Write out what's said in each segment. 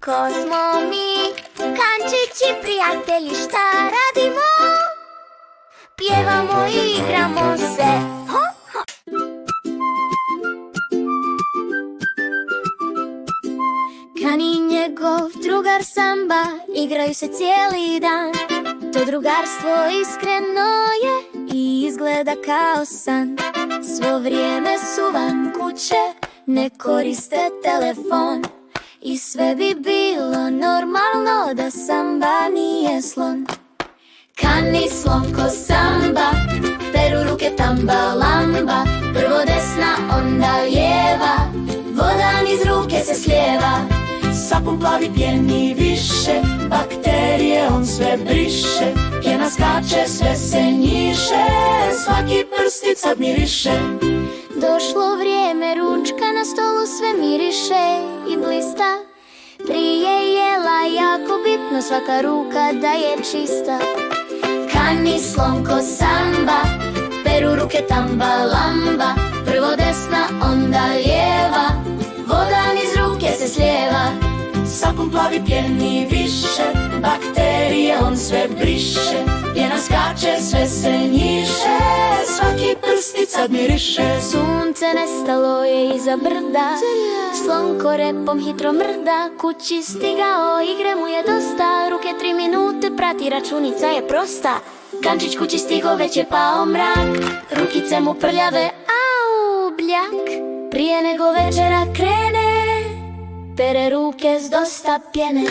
Ko smo mi, kančići prijatelji, šta radimo? Pjevamo i igramo se. Ho, ho. Kan i njegov drugar Samba igraju se cijeli dan. To drugarstvo iskreno je i izgleda kao san. Svo vrijeme su van kuće, ne koriste telefon. I sve bi bilo normalno da Samba nije slon. Kan i slon ko Samba, peru ruke tamba lamba. Prvo desna, onda lijeva, voda niz ruke se slijeva. Sapun plavi pjeni više, bakterije on sve briše. Pjena skače, sve se njiše, svaki prstic sad miriše. Došlo vrijeme, ručka na stolu sve miriše i blista. Prije jela jako bitno svaka ruka da je čista. Kan i slon ko Samba, peru ruke tamba lamba. Prvo desna, onda lijeva, voda niz ruke se slijeva. Sapun plavi pjeni više, bakterije on sve briše. Pjena skače, sve se njiše, svaki prstic sad miriše. Sunce nestalo je iza brda, slon ko repom hitro mrda. Kući stigao, igre mu je dosta, ruke 3 minute prati, računica je prosta. Kančić kući stigo, već je pao mrak, rukice mu prljave, au, bljak. Prije nego večera krene, pere ruke s dosta pjene.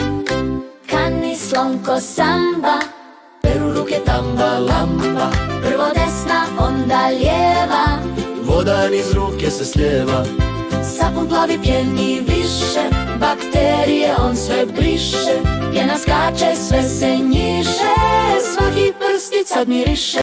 Kan i slon ko Samba, peru ruke tamba lamba. prvo desna, onda lijeva, Voda niz ruke se slijeva. Sapun plavi pjeni više, bakterije on sve briše. Pjena skače, sve se njiše, svaki prstic sad miriše.